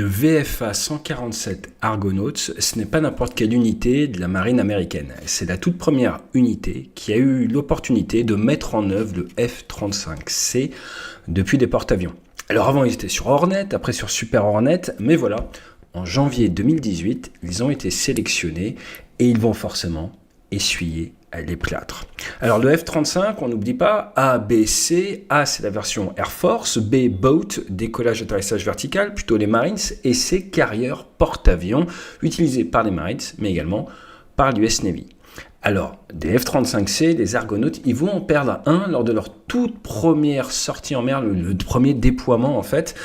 Le VFA 147 Argonauts, ce n'est pas n'importe quelle unité de la marine américaine. C'est la toute première unité qui a eu l'opportunité de mettre en œuvre le F-35C depuis des porte-avions. Alors avant, ils étaient sur Hornet, après sur Super Hornet, mais voilà, en janvier 2018, ils ont été sélectionnés et ils vont forcément essuyer les plâtres. Alors le F-35, on n'oublie pas, A, B, C. A, c'est la version Air Force. B, Boat, décollage, atterrissage vertical, plutôt les Marines. Et C, Carrier, porte-avions, utilisé par les Marines, mais également par l'US Navy. Alors, des F-35C, des Argonauts, ils vont en perdre un lors de leur toute première sortie en mer, le premier déploiement en fait,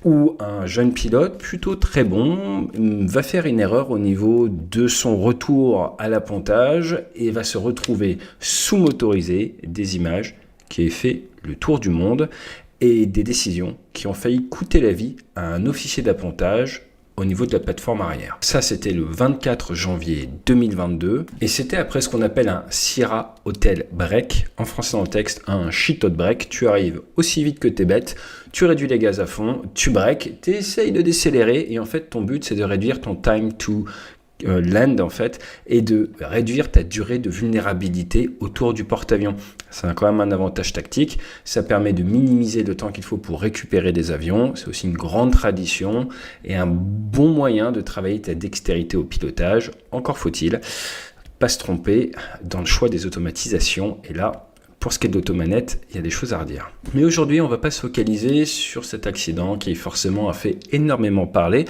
où un jeune pilote, plutôt très bon, va faire une erreur au niveau de son retour à l'appontage et va se retrouver sous-motorisé, des images qui ont fait le tour du monde et des décisions qui ont failli coûter la vie à un officier d'appontage au niveau de la plateforme arrière. Ça, c'était le 24 janvier 2022 et c'était après ce qu'on appelle un Sierra Hotel Break. En français dans le texte, un shit hot break. Tu arrives aussi vite que t'es bête, tu réduis les gaz à fond, tu breaks, tu essayes de décélérer et en fait, ton but, c'est de réduire ton time to land en fait et de réduire ta durée de vulnérabilité autour du porte-avions. Ça a quand même un avantage tactique, ça permet de minimiser le temps qu'il faut pour récupérer des avions, c'est aussi une grande tradition et un bon moyen de travailler ta dextérité au pilotage. Encore faut-il pas se tromper dans le choix des automatisations et là, pour ce qui est de l'automanette, il y a des choses à redire. Mais aujourd'hui, on ne va pas se focaliser sur cet accident qui forcément a fait énormément parler.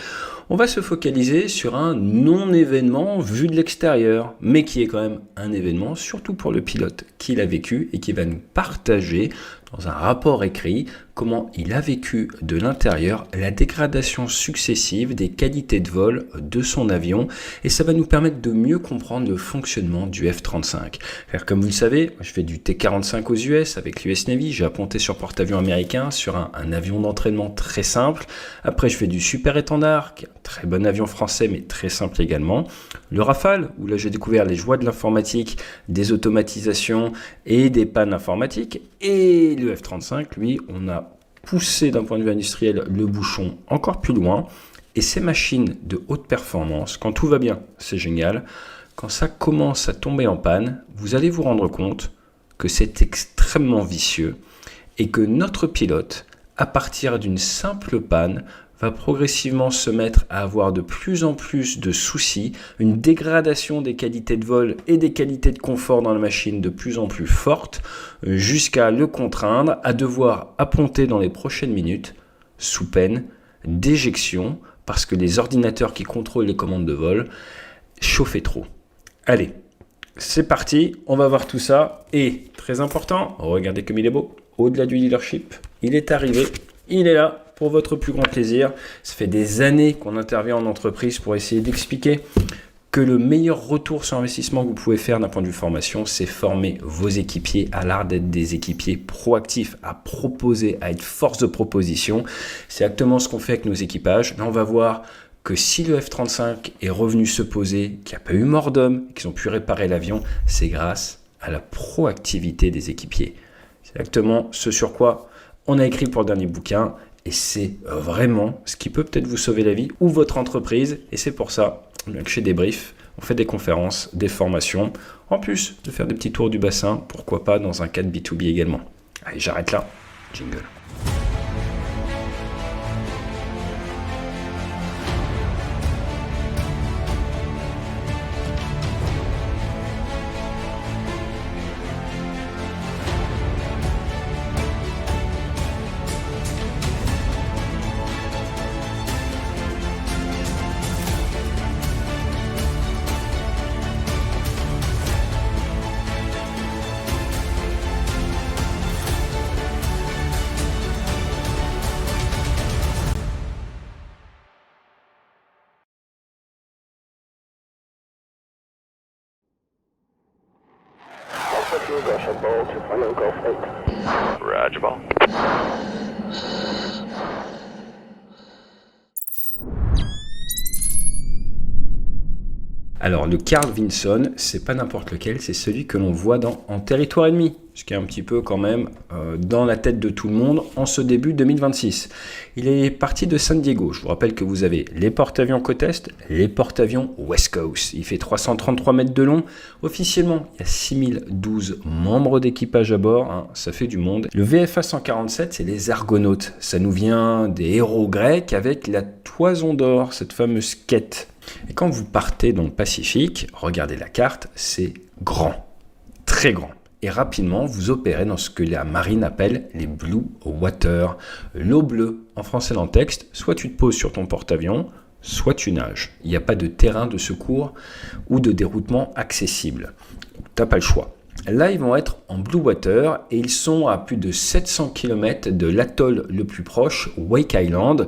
On va se focaliser sur un non-événement vu de l'extérieur, mais qui est quand même un événement, surtout pour le pilote qui l'a vécu et qui va nous partager dans un rapport écrit comment il a vécu de l'intérieur la dégradation successive des qualités de vol de son avion et ça va nous permettre de mieux comprendre le fonctionnement du F-35. Alors, comme vous le savez, je fais du T-45 aux US avec l'US Navy, j'ai apponté sur porte-avions américain sur un avion d'entraînement très simple. Après, je fais du Super Étendard, qui est un très bon avion français mais très simple également. Le Rafale, où là j'ai découvert les joies de l'informatique, des automatisations et des pannes informatiques. Et le F-35, lui, on a poussé d'un point de vue industriel le bouchon encore plus loin. Et ces machines de haute performance, quand tout va bien, c'est génial. Quand ça commence à tomber en panne, vous allez vous rendre compte que c'est extrêmement vicieux et que notre pilote, à partir d'une simple panne, va progressivement se mettre à avoir de plus en plus de soucis, une dégradation des qualités de vol et des qualités de confort dans la machine de plus en plus forte, jusqu'à le contraindre à devoir apponter dans les prochaines minutes, sous peine d'éjection, parce que les ordinateurs qui contrôlent les commandes de vol chauffaient trop. Allez, c'est parti, on va voir tout ça. Et, très important, regardez comme il est beau, au-delà du leadership, il est arrivé, il est là. Pour votre plus grand plaisir. Ça fait des années qu'on intervient en entreprise pour essayer d'expliquer que le meilleur retour sur investissement que vous pouvez faire d'un point de vue formation, c'est former vos équipiers à l'art d'être des équipiers proactifs, à proposer, à être force de proposition. C'est exactement ce qu'on fait avec nos équipages. Là, on va voir que si le F-35 est revenu se poser, qu'il n'y a pas eu mort d'homme, qu'ils ont pu réparer l'avion, c'est grâce à la proactivité des équipiers. C'est exactement ce sur quoi on a écrit pour le dernier bouquin. Et c'est vraiment ce qui peut peut-être vous sauver la vie ou votre entreprise. Et c'est pour ça que chez Débrief, on fait des conférences, des formations. En plus de faire des petits tours du bassin, pourquoi pas dans un cadre B2B également. Allez, j'arrête là. Jingle. Roger, ball. Alors, le Carl Vinson, c'est pas n'importe lequel, c'est celui que l'on voit dans En territoire ennemi, ce qui est un petit peu quand même dans la tête de tout le monde en ce début 2026. Il est parti de San Diego. Je vous rappelle que vous avez les porte-avions côte Est, les porte-avions West Coast. Il fait 333 mètres de long. Officiellement, il y a 6012 membres d'équipage à bord. Hein, ça fait du monde. Le VFA 147, c'est les Argonautes. Ça nous vient des héros grecs avec la toison d'or, cette fameuse quête. Et quand vous partez dans le Pacifique, regardez la carte, c'est grand, très grand. Et rapidement, vous opérez dans ce que la marine appelle les blue water, l'eau bleue. En français dans le texte, soit tu te poses sur ton porte-avions, soit tu nages. Il n'y a pas de terrain de secours ou de déroutement accessible. Tu n'as pas le choix. Là, ils vont être en blue water et ils sont à plus de 700 km de l'atoll le plus proche, Wake Island.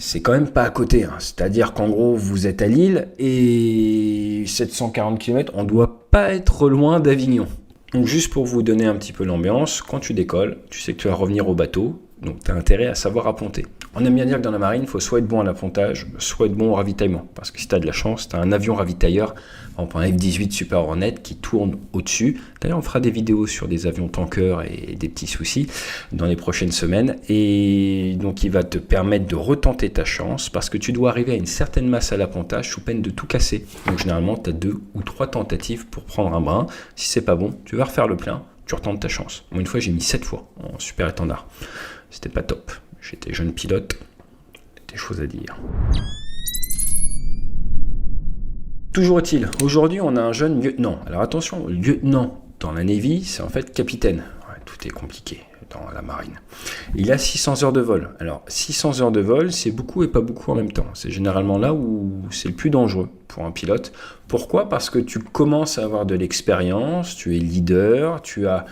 C'est quand même pas à côté, hein. C'est-à-dire qu'en gros, vous êtes à Lille et 740 km, on doit pas être loin d'Avignon. Donc juste pour vous donner un petit peu l'ambiance, quand tu décolles, tu sais que tu vas revenir au bateau, donc tu as intérêt à savoir apponter. On aime bien dire que dans la marine, il faut soit être bon à l'appontage, soit être bon au ravitaillement. Parce que si tu as de la chance, tu as un avion ravitailleur, par exemple un F-18 Super Hornet qui tourne au-dessus. D'ailleurs, on fera des vidéos sur des avions tankers et des petits soucis dans les prochaines semaines. Et donc, il va te permettre de retenter ta chance parce que tu dois arriver à une certaine masse à l'appontage sous peine de tout casser. Donc, généralement, tu as 2 ou 3 tentatives pour prendre un brin. Si c'est pas bon, tu vas refaire le plein, tu retentes ta chance. Moi, une fois, j'ai mis 7 fois en super étendard. C'était pas top. J'étais jeune pilote, des choses à dire. Toujours est-il, aujourd'hui on a un jeune lieutenant. Alors attention, lieutenant dans la Navy, c'est en fait capitaine. Ouais, tout est compliqué dans la marine. Il a 600 heures de vol. Alors 600 heures de vol, c'est beaucoup et pas beaucoup en même temps. C'est généralement là où c'est le plus dangereux pour un pilote. Pourquoi ? Parce que tu commences à avoir de l'expérience, tu es leader, tu as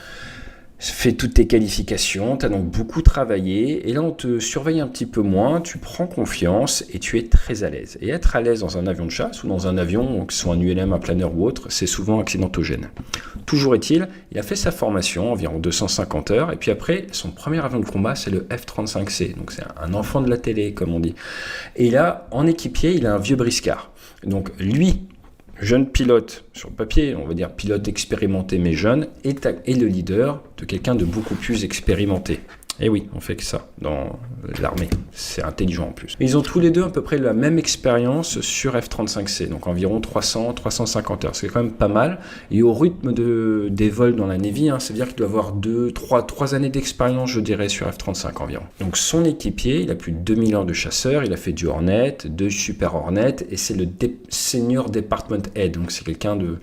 fais toutes tes qualifications, tu as donc beaucoup travaillé, et là on te surveille un petit peu moins, tu prends confiance et tu es très à l'aise. Et être à l'aise dans un avion de chasse ou dans un avion, que ce soit un ULM, un planeur ou autre, c'est souvent accidentogène. Toujours est-il, il a fait sa formation, environ 250 heures, et puis après, son premier avion de combat, c'est le F-35C, donc c'est un enfant de la télé, comme on dit. Et là, en équipier, il a un vieux briscard. Donc lui, jeune pilote, sur le papier, on va dire pilote expérimenté mais jeune, est le leader de quelqu'un de beaucoup plus expérimenté. Et oui, on fait que ça dans l'armée. C'est intelligent en plus. Ils ont tous les deux à peu près la même expérience sur F-35C, donc environ 300-350 heures. C'est quand même pas mal. Et au rythme des vols dans la Navy, ça veut dire qu'il doit avoir 3 années d'expérience, je dirais, sur F-35 environ. Donc son équipier, il a plus de 2000 heures de chasseur, il a fait du Hornet, 2 Super Hornet, et c'est le Senior Department Head, donc c'est quelqu'un de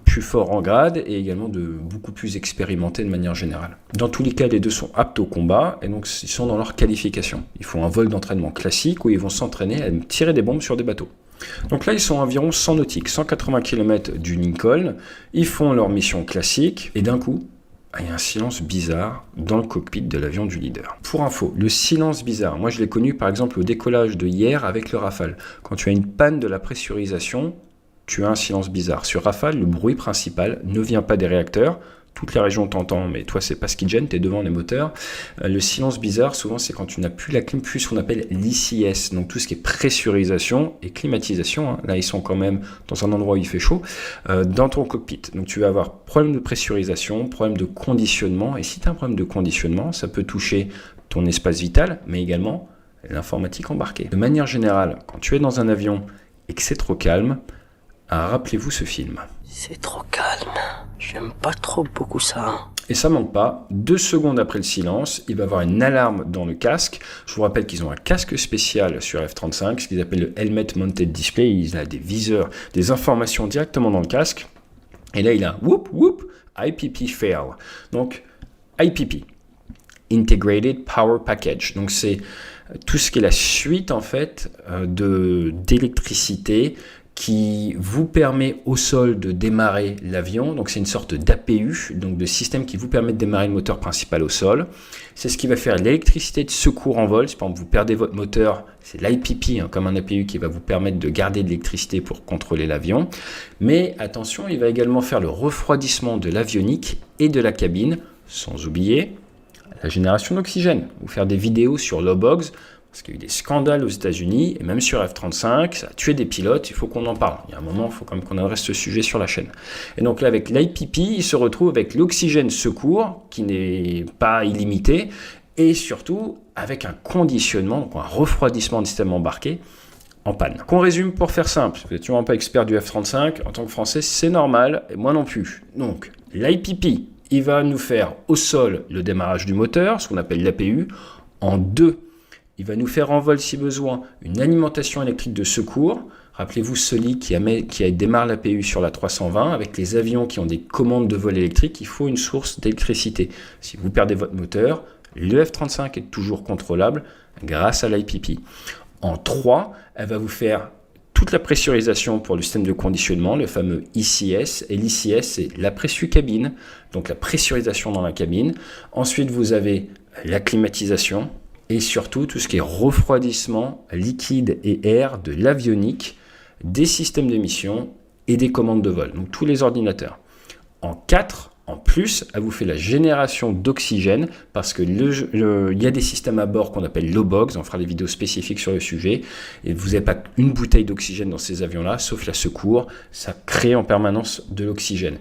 plus fort en grade et également de beaucoup plus expérimenté de manière générale. Dans tous les cas, les deux sont aptes au combat et donc ils sont dans leur qualification. Ils font un vol d'entraînement classique où ils vont s'entraîner à tirer des bombes sur des bateaux. Donc là, ils sont environ 100 nautiques, 180 km du Lincoln. Ils font leur mission classique et d'un coup, il y a un silence bizarre dans le cockpit de l'avion du leader. Pour info, le silence bizarre, moi je l'ai connu par exemple au décollage de hier avec le Rafale. Quand tu as une panne de la pressurisation, tu as un silence bizarre. Sur Rafale, le bruit principal ne vient pas des réacteurs. Toute la région t'entend, mais toi, c'est pas ce qui te gêne, tu es devant les moteurs. Le silence bizarre, souvent, c'est quand tu n'as plus la clim, plus ce qu'on appelle l'ICS, donc tout ce qui est pressurisation et climatisation. Là, ils sont quand même dans un endroit où il fait chaud, dans ton cockpit. Donc, tu vas avoir problème de pressurisation, problème de conditionnement. Et si tu as un problème de conditionnement, ça peut toucher ton espace vital, mais également l'informatique embarquée. De manière générale, quand tu es dans un avion et que c'est trop calme, rappelez-vous ce film. C'est trop calme. J'aime pas trop beaucoup ça. Et ça manque pas. 2 secondes après le silence, il va y avoir une alarme dans le casque. Je vous rappelle qu'ils ont un casque spécial sur F-35, ce qu'ils appellent le Helmet Mounted Display. Il a des viseurs, des informations directement dans le casque. Et là, il a whoop whoop IPP fail. Donc IPP, Integrated Power Package. Donc c'est tout ce qui est la suite en fait d'électricité qui vous permet au sol de démarrer l'avion. Donc c'est une sorte d'APU, donc de système qui vous permet de démarrer le moteur principal au sol. C'est ce qui va faire l'électricité de secours en vol. Si par exemple vous perdez votre moteur, c'est l'IPP, comme un APU qui va vous permettre de garder de l'électricité pour contrôler l'avion. Mais attention, il va également faire le refroidissement de l'avionique et de la cabine, sans oublier la génération d'oxygène. Vous faire des vidéos sur Lobogs Parce qu'il y a eu des scandales aux États-Unis, et même sur F-35, ça a tué des pilotes, il faut qu'on en parle. Il y a un moment, il faut quand même qu'on adresse ce sujet sur la chaîne. Et donc là, avec l'IPP, il se retrouve avec l'oxygène secours, qui n'est pas illimité, et surtout avec un conditionnement, donc un refroidissement du système embarqué, en panne. Qu'on résume pour faire simple, vous n'êtes sûrement pas expert du F-35, en tant que Français, c'est normal, et moi non plus. Donc, l'IPP, il va nous faire au sol le démarrage du moteur, ce qu'on appelle l'APU, en 2. Il va nous faire en vol, si besoin, une alimentation électrique de secours. Rappelez-vous celui qui démarre l'APU sur la 320. Avec les avions qui ont des commandes de vol électrique, il faut une source d'électricité. Si vous perdez votre moteur, le F-35 est toujours contrôlable grâce à l'IPP. En 3, elle va vous faire toute la pressurisation pour le système de conditionnement, le fameux ICS. Et l'ICS, c'est la pressu cabine, donc la pressurisation dans la cabine. Ensuite, vous avez la climatisation. Et surtout tout ce qui est refroidissement liquide et air de l'avionique, des systèmes d'émission et des commandes de vol, donc tous les ordinateurs. En 4, en plus, elle vous fait la génération d'oxygène parce que il y a des systèmes à bord qu'on appelle low box, on fera des vidéos spécifiques sur le sujet, et vous n'avez pas une bouteille d'oxygène dans ces avions-là, sauf la secours, ça crée en permanence de l'oxygène.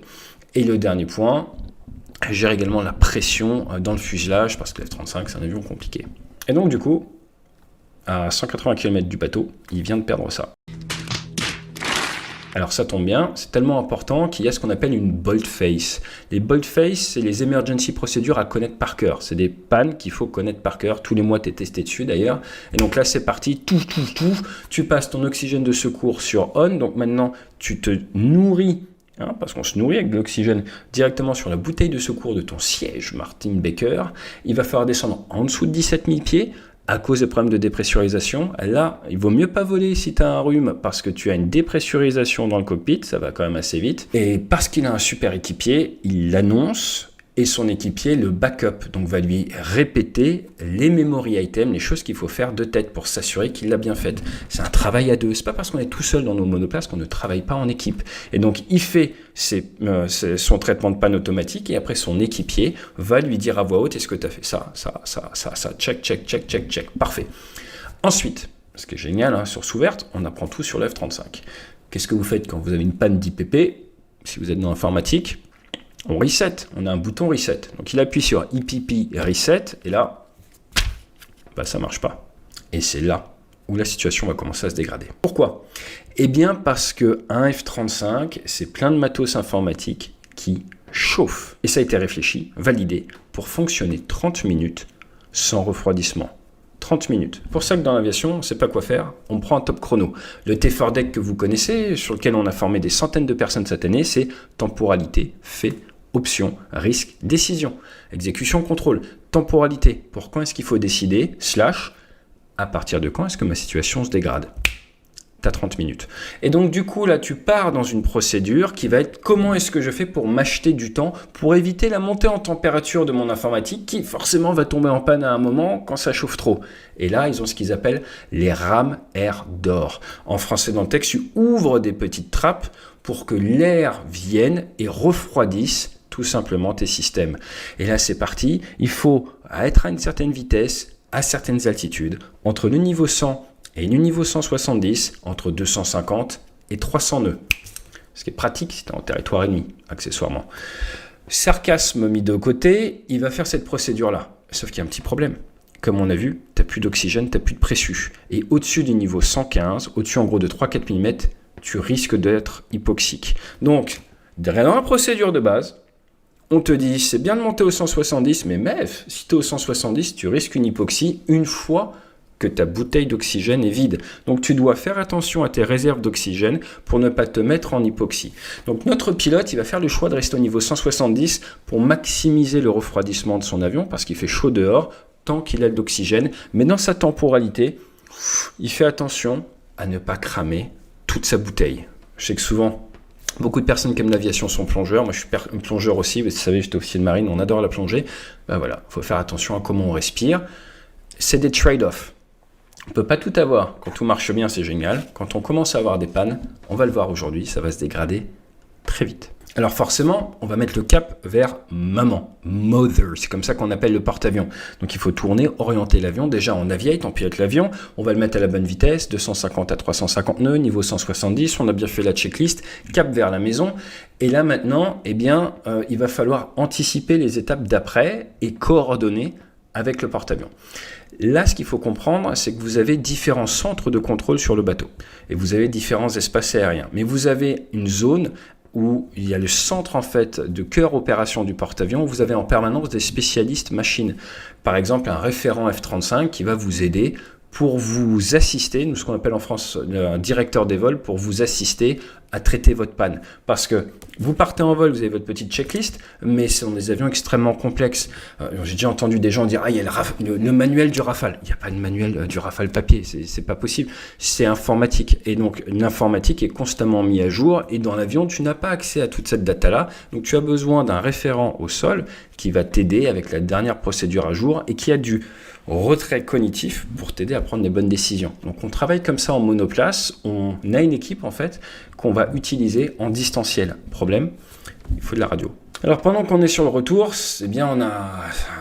Et le dernier point, elle gère également la pression dans le fuselage parce que le F-35 c'est un avion compliqué. Et donc du coup, à 180 km du bateau, il vient de perdre ça. Alors ça tombe bien, c'est tellement important qu'il y a ce qu'on appelle une bolt face. Les bolt face, c'est les emergency procedures à connaître par cœur. C'est des pannes qu'il faut connaître par cœur. Tous les mois, tu es testé dessus d'ailleurs. Et donc là, c'est parti, tu passes ton oxygène de secours sur on. Donc maintenant, tu te nourris, parce qu'on se nourrit avec de l'oxygène directement sur la bouteille de secours de ton siège Martin Baker. Il va falloir descendre en dessous de 17 000 pieds à cause des problèmes de dépressurisation. Là, il vaut mieux pas voler si tu as un rhume parce que tu as une dépressurisation dans le cockpit, ça va quand même assez vite. Et parce qu'il a un super équipier, il l'annonce et son équipier le backup, donc va lui répéter les memory items, les choses qu'il faut faire de tête pour s'assurer qu'il l'a bien faite. C'est un travail à deux, c'est pas parce qu'on est tout seul dans nos monoplaces qu'on ne travaille pas en équipe. Et donc il fait son traitement de panne automatique et après son équipier va lui dire à voix haute, est-ce que tu as fait ça, check, parfait. Ensuite, ce qui est génial, sur Souverte, on apprend tout sur le F-35. Qu'est-ce que vous faites quand vous avez une panne d'IPP? Si vous êtes dans l'informatique, on reset, on a un bouton reset. Donc il appuie sur IPP reset et là, ça marche pas. Et c'est là où la situation va commencer à se dégrader. Pourquoi? Eh bien parce qu'un F-35, c'est plein de matos informatiques qui chauffent. Et ça a été réfléchi, validé, pour fonctionner 30 minutes sans refroidissement. 30 minutes. Pour ça que dans l'aviation, on ne sait pas quoi faire, on prend un top chrono. Le T4 deck que vous connaissez, sur lequel on a formé des centaines de personnes cette année, c'est temporalité, fait, option, risque, décision, exécution, contrôle, temporalité. Pour quand est-ce qu'il faut décider, / à partir de quand est-ce que ma situation se dégrade? Tu as 30 minutes. Et donc du coup, là, tu pars dans une procédure qui va être comment est-ce que je fais pour m'acheter du temps, pour éviter la montée en température de mon informatique qui forcément va tomber en panne à un moment quand ça chauffe trop. Et là, ils ont ce qu'ils appellent les rames air d'or. En français dans le texte, tu ouvres des petites trappes pour que l'air vienne et refroidisse tout simplement tes systèmes. Et là, c'est parti. Il faut être à une certaine vitesse, à certaines altitudes, entre le niveau 100 et le niveau 170, entre 250 et 300 nœuds. Ce qui est pratique si tu es en territoire ennemi, accessoirement. Sarcasme mis de côté, il va faire cette procédure-là. Sauf qu'il y a un petit problème. Comme on a vu, tu n'as plus d'oxygène, tu n'as plus de pressu. Et au-dessus du niveau 115, au-dessus en gros de 3-4 mm, tu risques d'être hypoxique. Donc, dans la procédure de base, on te dit, c'est bien de monter au 170, mais mef, si tu es au 170, tu risques une hypoxie une fois que ta bouteille d'oxygène est vide. Donc tu dois faire attention à tes réserves d'oxygène pour ne pas te mettre en hypoxie. Donc notre pilote, il va faire le choix de rester au niveau 170 pour maximiser le refroidissement de son avion parce qu'il fait chaud dehors tant qu'il a de l'oxygène. Mais dans sa temporalité, il fait attention à ne pas cramer toute sa bouteille. Je sais que souvent, beaucoup de personnes qui aiment l'aviation sont plongeurs. Moi, je suis plongeur aussi. Vous savez, j'étais officier de marine, on adore la plongée. Voilà, il faut faire attention à comment on respire. C'est des trade-offs. On ne peut pas tout avoir. Quand tout marche bien, c'est génial. Quand on commence à avoir des pannes, on va le voir aujourd'hui, ça va se dégrader très vite. Alors forcément, on va mettre le cap vers maman, mother, c'est comme ça qu'on appelle le porte-avions. Donc il faut tourner, orienter l'avion, déjà en aviate, on pilote l'avion, on va le mettre à la bonne vitesse, 250 à 350 nœuds, niveau 170, on a bien fait la checklist, cap vers la maison, et là maintenant, il va falloir anticiper les étapes d'après et coordonner avec le porte-avions. Là, ce qu'il faut comprendre, c'est que vous avez différents centres de contrôle sur le bateau, et vous avez différents espaces aériens, mais vous avez une zone où il y a le centre en fait de cœur opération du porte-avions, où vous avez en permanence des spécialistes machines. Par exemple, un référent F-35 qui va vous aider pour vous assister, nous ce qu'on appelle en France un directeur des vols, pour vous assister à traiter votre panne. Parce que vous partez en vol, vous avez votre petite checklist, mais ce sont des avions extrêmement complexes. J'ai déjà entendu des gens dire « Ah, il y a le manuel du Rafale ». Il n'y a pas de manuel du Rafale papier, c'est pas possible. C'est informatique. Et donc, l'informatique est constamment mise à jour. Et dans l'avion, tu n'as pas accès à toute cette data-là. Donc, tu as besoin d'un référent au sol qui va t'aider avec la dernière procédure à jour et qui a du retrait cognitif pour t'aider à prendre les bonnes décisions. Donc on travaille comme ça en monoplace, on a une équipe en fait qu'on va utiliser en distanciel. Problème, il faut de la radio. Alors pendant qu'on est sur le retour, on a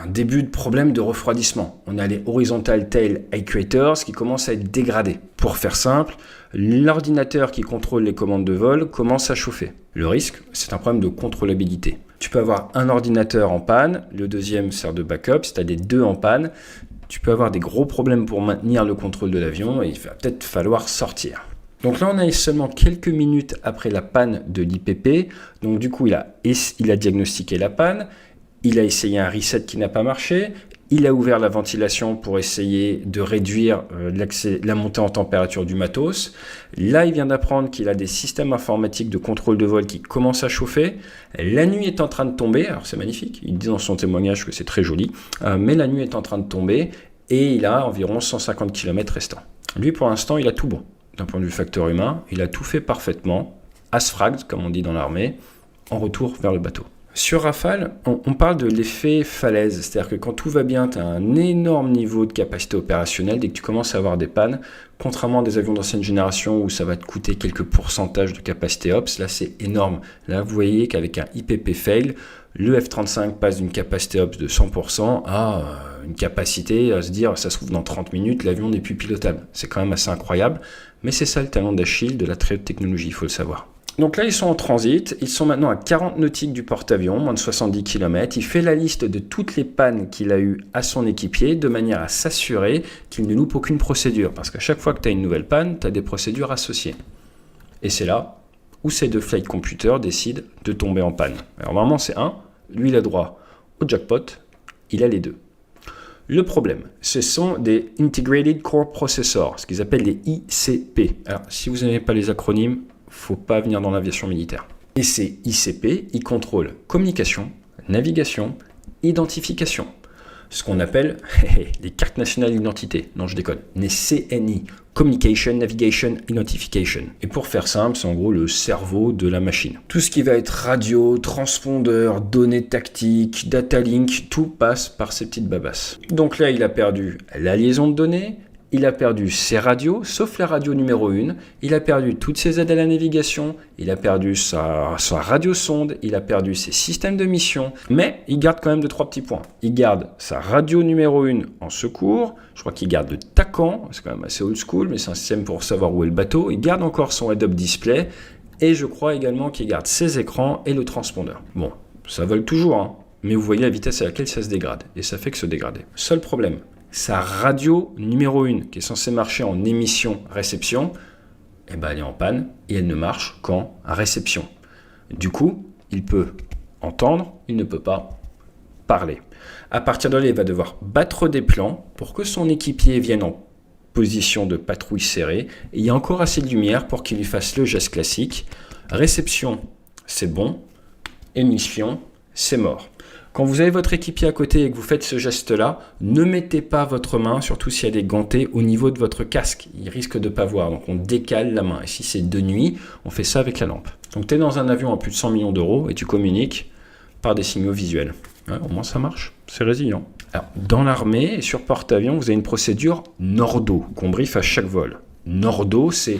un début de problème de refroidissement. On a les horizontal tail actuators qui commencent à être dégradés. Pour faire simple, l'ordinateur qui contrôle les commandes de vol commence à chauffer. Le risque, c'est un problème de contrôlabilité. Tu peux avoir un ordinateur en panne, le deuxième sert de backup, si tu as les deux en panne, tu peux avoir des gros problèmes pour maintenir le contrôle de l'avion et il va peut-être falloir sortir. Donc là, on est seulement quelques minutes après la panne de l'IPP. Donc du coup, il a diagnostiqué la panne, il a essayé un reset qui n'a pas marché, il a ouvert la ventilation pour essayer de réduire la montée en température du matos. Là, il vient d'apprendre qu'il a des systèmes informatiques de contrôle de vol qui commencent à chauffer. La nuit est en train de tomber. Alors, c'est magnifique. Il dit dans son témoignage que c'est très joli. Mais la nuit est en train de tomber et il a environ 150 km restants. Lui, pour l'instant, il a tout bon. D'un point de vue facteur humain, il a tout fait parfaitement. Asfragged, comme on dit dans l'armée, en retour vers le bateau. Sur Rafale, on parle de l'effet falaise, c'est-à-dire que quand tout va bien, tu as un énorme niveau de capacité opérationnelle. Dès que tu commences à avoir des pannes, contrairement à des avions d'ancienne génération où ça va te coûter quelques pourcentages de capacité ops, là c'est énorme. Là vous voyez qu'avec un IPP fail, le F-35 passe d'une capacité ops de 100% à une capacité à se dire ça se trouve dans 30 minutes, l'avion n'est plus pilotable. C'est quand même assez incroyable, mais c'est ça le talent d'Achille de la très haute technologie, il faut le savoir. Donc là, ils sont en transit, ils sont maintenant à 40 nautiques du porte-avions, moins de 70 km. Il fait la liste de toutes les pannes qu'il a eues à son équipier de manière à s'assurer qu'il ne loupe aucune procédure. Parce qu'à chaque fois que tu as une nouvelle panne, tu as des procédures associées. Et c'est là où ces deux flight computers décident de tomber en panne. Alors normalement, c'est un, lui il a droit au jackpot, il a les deux. Le problème, ce sont des Integrated Core Processors, ce qu'ils appellent les ICP. Alors, si vous n'avez pas les acronymes, faut pas venir dans l'aviation militaire. Et ces ICP, ils contrôlent communication, navigation, identification. Ce qu'on appelle les cartes nationales d'identité. Non, je déconne. Les CNI, Communication, Navigation, Identification. Et pour faire simple, c'est en gros le cerveau de la machine. Tout ce qui va être radio, transpondeur, données tactiques, data link, tout passe par ces petites babasses. Donc là, il a perdu la liaison de données, il a perdu ses radios, sauf la radio numéro 1. Il a perdu toutes ses aides à la navigation. Il a perdu sa radiosonde. Il a perdu ses systèmes de mission. Mais il garde quand même 2-3 petits points. Il garde sa radio numéro 1 en secours. Je crois qu'il garde le TACAN. C'est quand même assez old school, mais c'est un système pour savoir où est le bateau. Il garde encore son head-up display. Et je crois également qu'il garde ses écrans et le transpondeur. Bon, ça vole toujours, hein. Mais vous voyez la vitesse à laquelle ça se dégrade. Et ça fait que se dégrader. Seul problème. Sa radio numéro 1, qui est censée marcher en émission-réception, eh ben elle est en panne et elle ne marche qu'en réception. Du coup, il peut entendre, il ne peut pas parler. À partir de là, il va devoir battre des plans pour que son équipier vienne en position de patrouille serrée. Et il y a encore assez de lumière pour qu'il lui fasse le geste classique. Réception, c'est bon. Émission, c'est mort. Quand vous avez votre équipier à côté et que vous faites ce geste-là, ne mettez pas votre main, surtout si elle est gantée, au niveau de votre casque. Il risque de ne pas voir, donc on décale la main. Et si c'est de nuit, on fait ça avec la lampe. Donc tu es dans un avion à plus de 100 millions d'euros et tu communiques par des signaux visuels. Ouais, au moins ça marche, c'est résilient. Alors, dans l'armée et sur porte-avions, vous avez une procédure NORDO qu'on briefe à chaque vol. NORDO, c'est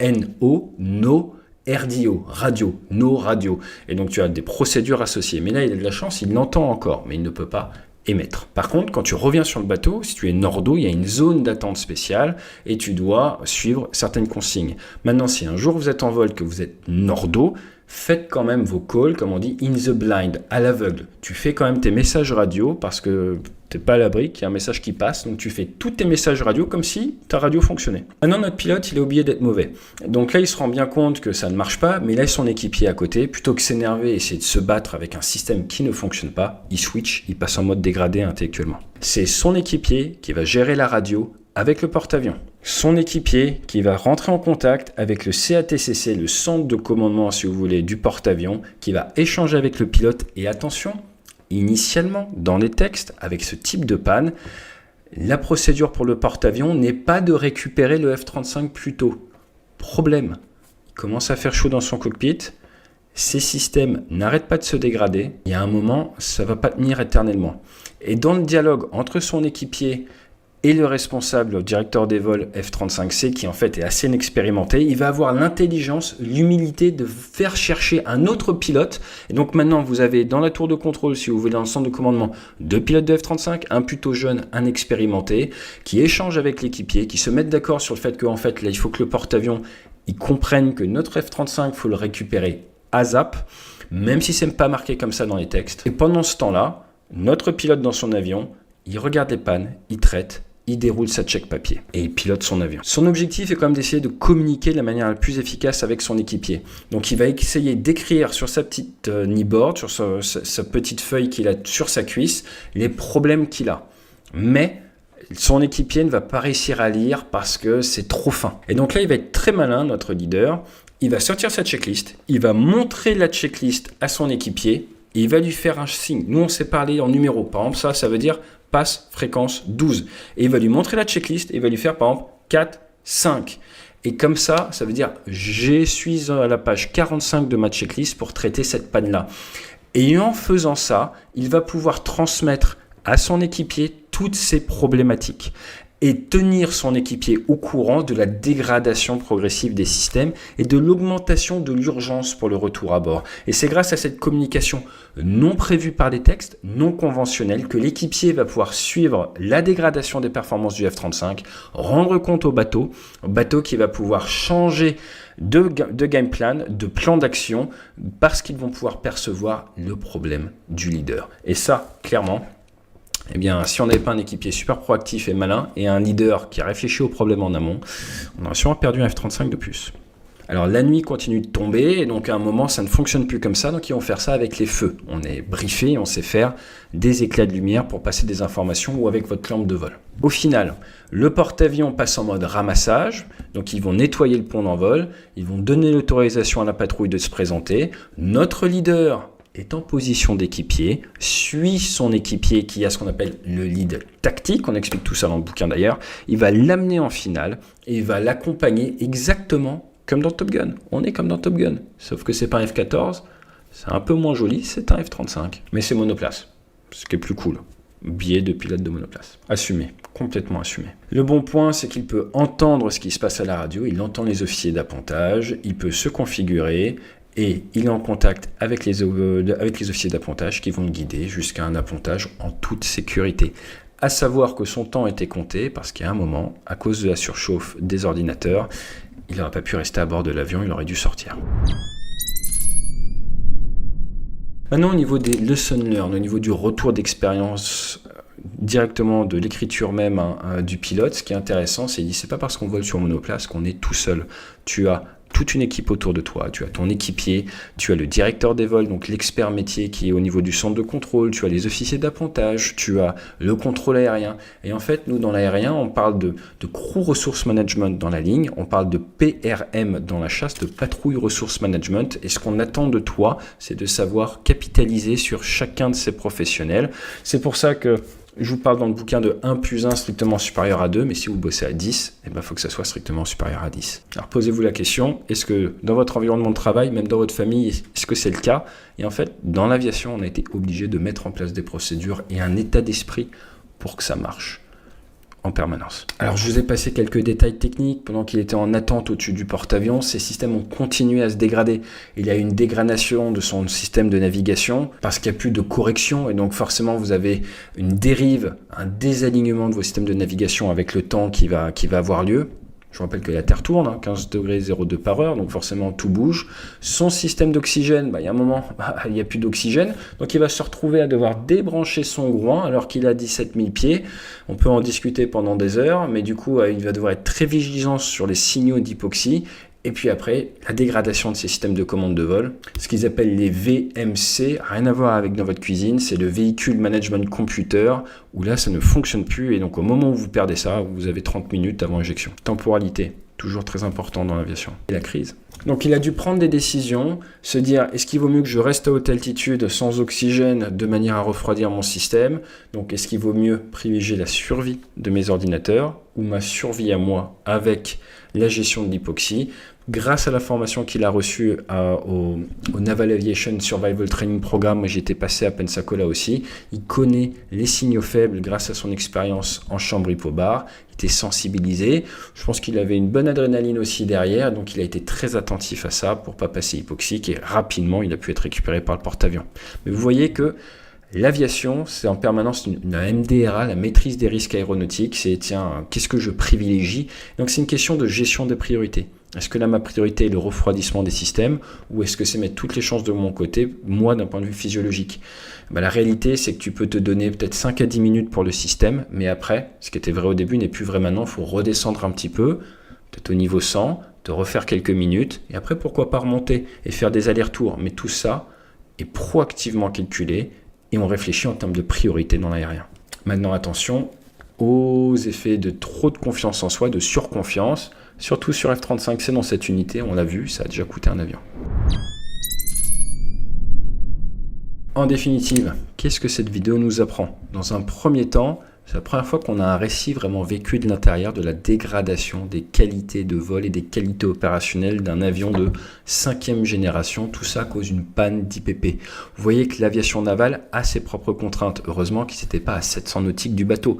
NO, No RDO, radio, no radio. Et donc tu as des procédures associées. Mais là, il a de la chance, il l'entend encore, mais il ne peut pas émettre. Par contre, quand tu reviens sur le bateau, si tu es nordo, il y a une zone d'attente spéciale et tu dois suivre certaines consignes. Maintenant, si un jour vous êtes en vol, que vous êtes nordo, faites quand même vos calls, comme on dit, in the blind, à l'aveugle. Tu fais quand même tes messages radio parce que tu n'es pas à l'abri qu'il y a un message qui passe. Donc tu fais tous tes messages radio comme si ta radio fonctionnait. Maintenant, notre pilote, il a oublié d'être mauvais. Donc là, il se rend bien compte que ça ne marche pas, mais là, il a son équipier à côté. Plutôt que s'énerver et essayer de se battre avec un système qui ne fonctionne pas, il switch, il passe en mode dégradé intellectuellement. C'est son équipier qui va gérer la radio avec le porte-avions. Son équipier qui va rentrer en contact avec le CATCC, le centre de commandement, si vous voulez, du porte-avions, qui va échanger avec le pilote. Et attention, initialement, dans les textes, avec ce type de panne, la procédure pour le porte-avions n'est pas de récupérer le F-35 plus tôt. Problème, il commence à faire chaud dans son cockpit, ces systèmes n'arrêtent pas de se dégrader, il y a un moment, ça ne va pas tenir éternellement. Et dans le dialogue entre son équipier et le responsable, le directeur des vols F-35C, qui en fait est assez inexpérimenté, il va avoir l'intelligence, l'humilité de faire chercher un autre pilote. Et donc maintenant, vous avez dans la tour de contrôle, si vous voulez, dans le centre de commandement, 2 pilotes de F-35, un plutôt jeune, un expérimenté, qui échangent avec l'équipier, qui se mettent d'accord sur le fait qu'en fait, là, il faut que le porte-avions, ils comprennent que notre F-35, il faut le récupérer à zap, même si ce n'est pas marqué comme ça dans les textes. Et pendant ce temps-là, notre pilote dans son avion, il regarde les pannes, il traite, il déroule sa check papier et il pilote son avion. Son objectif est quand même d'essayer de communiquer de la manière la plus efficace avec son équipier. Donc il va essayer d'écrire sur sa petite kneeboard, sur sa petite feuille qu'il a sur sa cuisse, les problèmes qu'il a. Mais son équipier ne va pas réussir à lire parce que c'est trop fin. Et donc là, il va être très malin, notre leader. Il va sortir sa checklist, il va montrer la checklist à son équipier et il va lui faire un signe. Nous, on s'est parlé en numéro. Par exemple, ça veut dire passe fréquence 12. Et il va lui montrer la checklist et il va lui faire par exemple 4, 5. Et comme ça, ça veut dire je suis à la page 45 de ma checklist pour traiter cette panne-là. Et en faisant ça, il va pouvoir transmettre à son équipier toutes ces problématiques et tenir son équipier au courant de la dégradation progressive des systèmes et de l'augmentation de l'urgence pour le retour à bord. Et c'est grâce à cette communication non prévue par les textes, non conventionnelle, que l'équipier va pouvoir suivre la dégradation des performances du F-35, rendre compte au bateau qui va pouvoir changer de game plan, de plan d'action, parce qu'ils vont pouvoir percevoir le problème du leader. Et ça, clairement, eh bien, si on n'avait pas un équipier super proactif et malin et un leader qui a réfléchi au problème en amont, on aurait sûrement perdu un F-35 de plus. Alors la nuit continue de tomber et donc à un moment ça ne fonctionne plus comme ça, donc ils vont faire ça avec les feux. On est briefé, on sait faire des éclats de lumière pour passer des informations ou avec votre lampe de vol. Au final, le porte-avions passe en mode ramassage, donc ils vont nettoyer le pont d'envol, ils vont donner l'autorisation à la patrouille de se présenter. Notre leader est en position d'équipier, suit son équipier qui a ce qu'on appelle le lead tactique, on explique tout ça dans le bouquin d'ailleurs, il va l'amener en finale et il va l'accompagner exactement comme dans Top Gun. On est comme dans Top Gun, sauf que c'est pas un F-14, c'est un peu moins joli, c'est un F-35, mais c'est monoplace, ce qui est plus cool. Billet de pilote de monoplace. Assumé, complètement assumé. Le bon point, c'est qu'il peut entendre ce qui se passe à la radio, il entend les officiers d'appontage, il peut se configurer, et il est en contact avec les officiers d'appontage qui vont le guider jusqu'à un appontage en toute sécurité. À savoir que son temps était compté parce qu'à un moment, à cause de la surchauffe des ordinateurs, il n'aurait pas pu rester à bord de l'avion, il aurait dû sortir. Maintenant, au niveau des lessons learned, au niveau du retour d'expérience directement de l'écriture même du pilote, ce qui est intéressant, c'est qu'il dit c'est pas parce qu'on vole sur monoplace qu'on est tout seul. Tu as toute une équipe autour de toi, tu as ton équipier, tu as le directeur des vols, donc l'expert métier qui est au niveau du centre de contrôle, tu as les officiers d'appontage, tu as le contrôle aérien. Et en fait, nous, dans l'aérien, on parle de crew resource management dans la ligne, on parle de PRM dans la chasse, de patrouille resource management. Et ce qu'on attend de toi, c'est de savoir capitaliser sur chacun de ces professionnels. C'est pour ça que je vous parle dans le bouquin de 1 plus 1 strictement supérieur à 2, mais si vous bossez à 10, il faut que ça soit strictement supérieur à 10. Alors posez-vous la question, est-ce que dans votre environnement de travail, même dans votre famille, est-ce que c'est le cas? Et en fait, dans l'aviation, on a été obligé de mettre en place des procédures et un état d'esprit pour que ça marche. en permanence. Alors je vous ai passé quelques détails techniques. Pendant qu'il était en attente au-dessus du porte-avions, ces systèmes ont continué à se dégrader. Il y a eu une dégradation de son système de navigation parce qu'il n'y a plus de correction et donc forcément vous avez une dérive, un désalignement de vos systèmes de navigation avec le temps qui va avoir lieu. Je vous rappelle que la Terre tourne, 15 degrés 0,2 par heure, donc forcément tout bouge. Son système d'oxygène, il y a un moment, il n'y a plus d'oxygène, donc il va se retrouver à devoir débrancher son groin alors qu'il a 17 000 pieds. On peut en discuter pendant des heures, mais du coup, il va devoir être très vigilant sur les signaux d'hypoxie. Et puis après, la dégradation de ces systèmes de commande de vol, ce qu'ils appellent les VMC, rien à voir avec dans votre cuisine, c'est le Vehicle Management Computer, où là ça ne fonctionne plus, et donc au moment où vous perdez ça, vous avez 30 minutes avant injection. Temporalité, toujours très important dans l'aviation. Et la crise. Donc il a dû prendre des décisions, se dire est-ce qu'il vaut mieux que je reste à haute altitude sans oxygène de manière à refroidir mon système, donc est-ce qu'il vaut mieux privilégier la survie de mes ordinateurs ou ma survie à moi avec la gestion de l'hypoxie. Grâce à la formation qu'il a reçue au Naval Aviation Survival Training Programme, j'étais passé à Pensacola aussi, il connaît les signaux faibles grâce à son expérience en chambre hypobar, il était sensibilisé, je pense qu'il avait une bonne adrénaline aussi derrière, donc il a été très attentif à ça pour ne pas passer hypoxique et rapidement il a pu être récupéré par le porte-avions. Mais vous voyez que l'aviation, c'est en permanence une MDRA, la maîtrise des risques aéronautiques, c'est tiens, qu'est-ce que je privilégie? Donc c'est une question de gestion des priorités. Est-ce que là, ma priorité est le refroidissement des systèmes ou est-ce que c'est mettre toutes les chances de mon côté, moi, d'un point de vue physiologique? La réalité, c'est que tu peux te donner peut-être 5 à 10 minutes pour le système, mais après, ce qui était vrai au début n'est plus vrai maintenant, il faut redescendre un petit peu, peut-être au niveau 100, te refaire quelques minutes, et après, pourquoi pas remonter et faire des allers-retours. Mais tout ça est proactivement calculé et on réfléchit en termes de priorité dans l'aérien. Maintenant, attention aux effets de trop de confiance en soi, de surconfiance. Surtout sur F-35C dans cette unité, on l'a vu, ça a déjà coûté un avion. En définitive, qu'est-ce que cette vidéo nous apprend? Dans un premier temps, c'est la première fois qu'on a un récit vraiment vécu de l'intérieur de la dégradation des qualités de vol et des qualités opérationnelles d'un avion de 5e génération, tout ça à cause d'une panne d'IPP. Vous voyez que l'aviation navale a ses propres contraintes. Heureusement qu'ils n'étaient pas à 700 nautiques du bateau.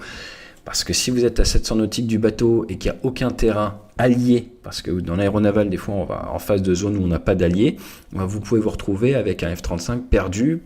Parce que si vous êtes à 700 nautiques du bateau et qu'il n'y a aucun terrain allié, parce que dans l'aéronaval, des fois, on va en face de zones où on n'a pas d'alliés, vous pouvez vous retrouver avec un F-35 perdu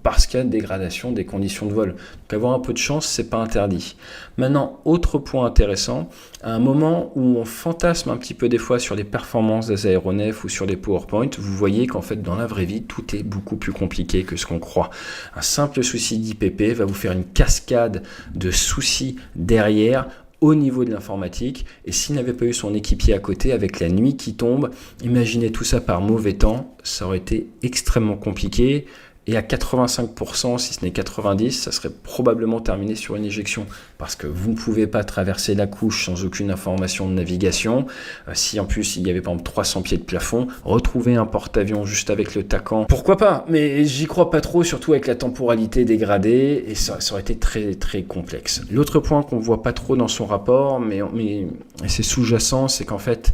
parce qu'il y a une dégradation des conditions de vol. Donc avoir un peu de chance, c'est pas interdit. Maintenant, autre point intéressant, à un moment où on fantasme un petit peu des fois sur les performances des aéronefs ou sur les PowerPoint, vous voyez qu'en fait, dans la vraie vie, tout est beaucoup plus compliqué que ce qu'on croit. Un simple souci d'IPP va vous faire une cascade de soucis derrière, au niveau de l'informatique, et s'il n'avait pas eu son équipier à côté avec la nuit qui tombe, imaginez tout ça par mauvais temps, ça aurait été extrêmement compliqué. Et à 85%, si ce n'est 90%, ça serait probablement terminé sur une éjection. Parce que vous ne pouvez pas traverser la couche sans aucune information de navigation. Si en plus il y avait par exemple 300 pieds de plafond, retrouver un porte-avions juste avec le TACAN, pourquoi pas? Mais j'y crois pas trop, surtout avec la temporalité dégradée, et ça aurait été très très complexe. L'autre point qu'on voit pas trop dans son rapport, mais c'est sous-jacent, c'est qu'en fait,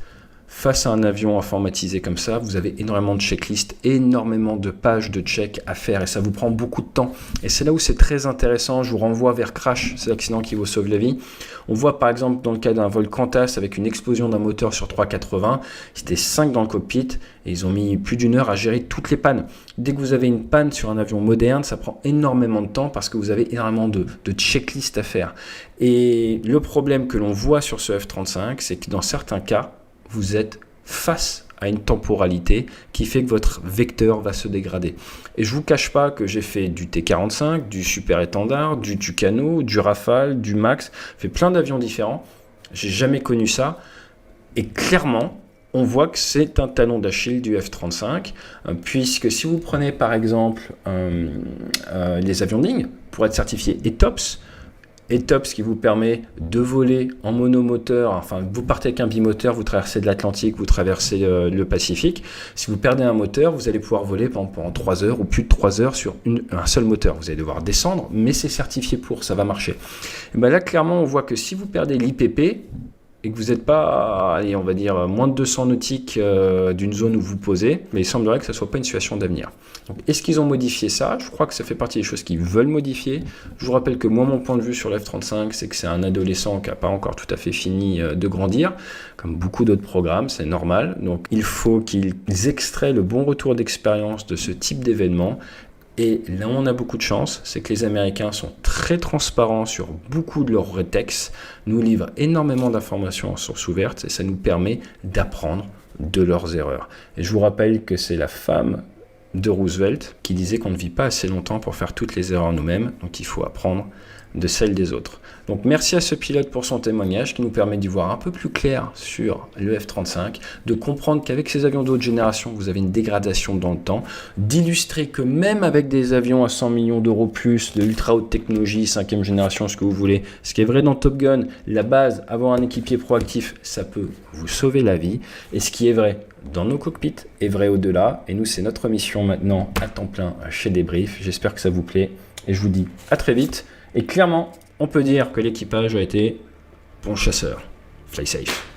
face à un avion informatisé comme ça, vous avez énormément de checklists, énormément de pages de check à faire et ça vous prend beaucoup de temps. Et c'est là où c'est très intéressant, je vous renvoie vers Crash, c'est l'accident qui vous sauve la vie. On voit par exemple dans le cas d'un vol Qantas avec une explosion d'un moteur sur 380, c'était 5 dans le cockpit et ils ont mis plus d'une heure à gérer toutes les pannes. Dès que vous avez une panne sur un avion moderne, ça prend énormément de temps parce que vous avez énormément de checklists à faire. Et le problème que l'on voit sur ce F-35, c'est que dans certains cas, vous êtes face à une temporalité qui fait que votre vecteur va se dégrader. Et je ne vous cache pas que j'ai fait du T-45, du Super Étendard, du Tucano, du Rafale, du Max, fait plein d'avions différents. J'ai jamais connu ça. Et clairement, on voit que c'est un talon d'Achille du F-35, puisque si vous prenez par exemple les avions de ligne, pour être certifiés ETOPS, ETOPS qui vous permet de voler en monomoteur, enfin vous partez avec un bimoteur, vous traversez de l'Atlantique, vous traversez le Pacifique. Si vous perdez un moteur, vous allez pouvoir voler pendant 3 heures ou plus de 3 heures sur un seul moteur. Vous allez devoir descendre, mais c'est certifié pour, ça va marcher. Et bien là, clairement, on voit que si vous perdez l'IPP, et que vous n'êtes pas, allez, on va dire, moins de 200 nautiques d'une zone où vous posez, mais il semblerait que ce ne soit pas une situation d'avenir. Donc, est-ce qu'ils ont modifié ça? Je crois que ça fait partie des choses qu'ils veulent modifier. Je vous rappelle que moi, mon point de vue sur l'F-35, c'est que c'est un adolescent qui n'a pas encore tout à fait fini de grandir, comme beaucoup d'autres programmes, c'est normal. Donc, il faut qu'ils extraient le bon retour d'expérience de ce type d'événement. Et là où on a beaucoup de chance, c'est que les Américains sont très transparents sur beaucoup de leurs rétex, nous livrent énormément d'informations en source ouverte et ça nous permet d'apprendre de leurs erreurs. Et je vous rappelle que c'est la femme de Roosevelt qui disait qu'on ne vit pas assez longtemps pour faire toutes les erreurs nous-mêmes, donc il faut apprendre de celles des autres. Donc merci à ce pilote pour son témoignage qui nous permet d'y voir un peu plus clair sur le F-35, de comprendre qu'avec ces avions de haute génération, vous avez une dégradation dans le temps, d'illustrer que même avec des avions à 100 millions d'euros plus, de ultra haute technologie, 5e génération, ce que vous voulez, ce qui est vrai dans Top Gun, la base, avoir un équipier proactif, ça peut vous sauver la vie, et ce qui est vrai dans nos cockpits est vrai au-delà, et nous c'est notre mission maintenant à temps plein chez Débrief. J'espère que ça vous plaît, et je vous dis à très vite. Et clairement, on peut dire que l'équipage a été bon chasseur. Fly safe.